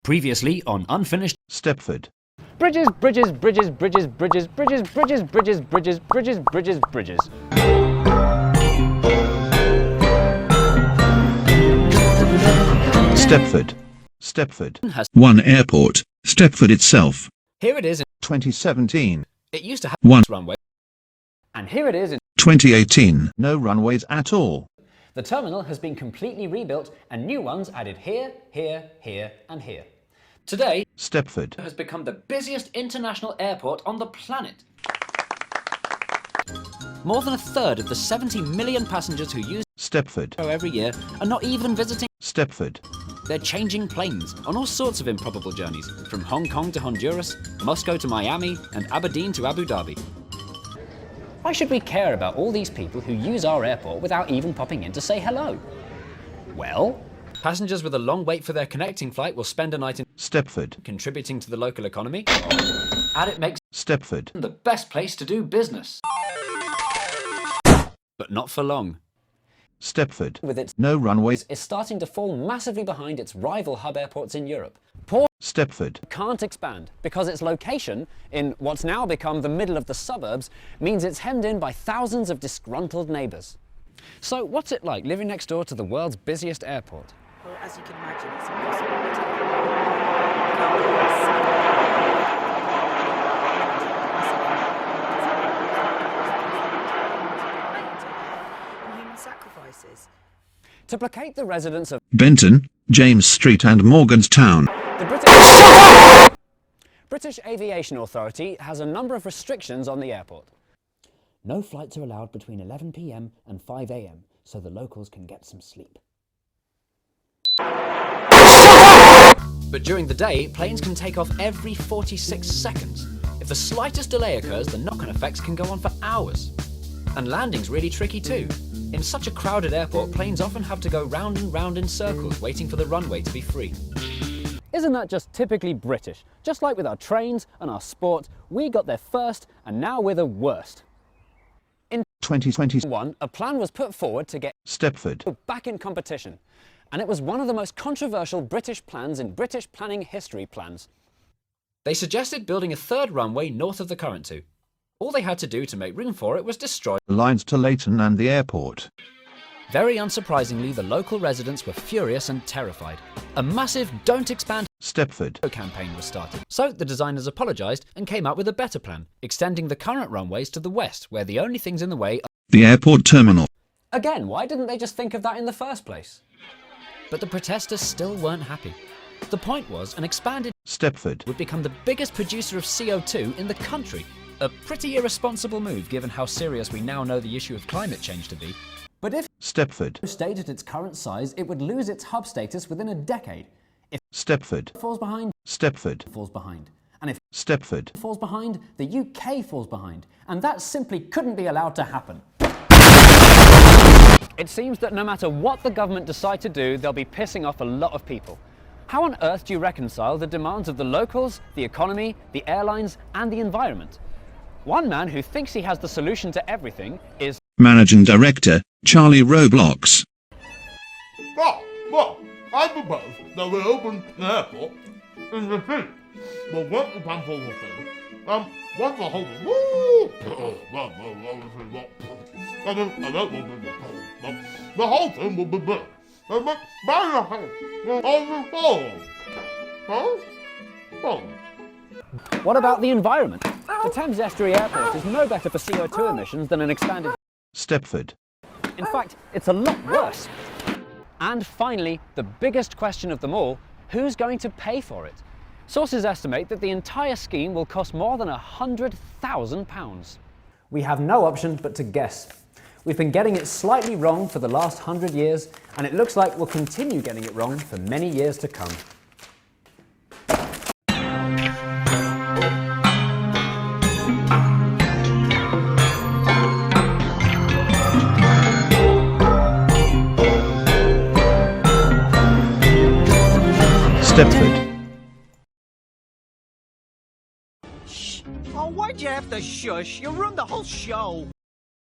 Previously on Unfinished Stepford. Bridges, bridges, bridges, bridges, bridges, bridges, bridges, bridges, bridges, bridges, bridges, bridges. Stepford. has One airport, Stepford itself. here it is in 2017. it used to have One. runway. And here it is in 2018. No runways at all. the terminal has been completely rebuilt and new ones added here, here, here and here. Today Stepford. has become the busiest international airport on the planet. More than a third of the 70 million passengers who use Stepford. it every year are not even visiting. Stepford. They're changing planes on all sorts of improbable journeys, from Hong Kong to Honduras, Moscow to Miami, and Aberdeen to Abu Dhabi. Why should we care about all these people who use our airport without even popping in to say hello? Well, Passengers with a long wait for their connecting flight will spend a night in Stepford. contributing to the local economy, and it makes Stepford. the best place to do business. But not for long. Stepford. with its No runways. is starting to fall massively behind its rival hub airports in Europe. Port Stepford. can't expand because its location in what's now become the middle of the suburbs means it's hemmed in by thousands of disgruntled neighbours. So what's it like living next door to the world's busiest airport? Well, as you can imagine, it's impossible to human sacrifices. To placate the residents of Benton, James Street and Morganstown. the British Aviation Authority has a number of restrictions on the airport. No flights are allowed between 11 p.m. and 5 a.m. so the locals can get some sleep. But during the day, planes can take off every 46 seconds. If the slightest delay occurs, the knock-on effects can go on for hours. And landing's really tricky too. In such a crowded airport, planes often have to go round and round in circles, waiting for the runway to be free. Isn't that just typically British? Just like with our trains and our sport, we got there first and now we're the worst. 2021. A plan was put forward to get Stepford. back in competition, and it was one of the most controversial British plans in British planning history plans. They suggested building a third runway north of the current two. All they had to do to make room for it was destroy. Lines to Leighton and the airport. Very unsurprisingly, the local residents were furious and terrified. A massive "Don't Expand" Stepford. campaign was started. So the designers apologised and came up with a better plan, extending the current runways to the west, where the only things in the way are. The airport terminal. Again, why didn't they just think of that in the first place? But the protesters still weren't happy. The point was, an expanded Stepford. would become the biggest producer of CO2 in the country. A pretty irresponsible move, given how serious we now know the issue of climate change to be. But if Stepford. it stayed at its current size, it would lose its hub status within a decade. If Stepford. it falls behind, Stepford. it falls behind. And if Stepford. it falls behind, the UK falls behind. And that simply couldn't be allowed to happen. It seems that no matter what the government decide to do, they'll be pissing off a lot of people. How on earth do you reconcile the demands of the locals, the economy, the airlines, and the environment? One man who thinks he has the solution to everything is Managing Director, Charlie Roblox. Well, I propose that we open the airport in the city. We'll work the plan for the thing. Once the whole the whole thing will be built. And by the house, what about the environment? The Thames Estuary Airport is no better for CO2 emissions than an expanded. Stepford. In fact, it's a lot worse. And finally, the biggest question of them all, who's going to pay for it? Sources estimate that the entire scheme will cost more than £100,000. We have no option but to guess. We've been getting it slightly wrong for the last 100 years, and it looks like we'll continue getting it wrong for many years to come. Stepford. Oh, why'd you have to shush? You ruined the whole show.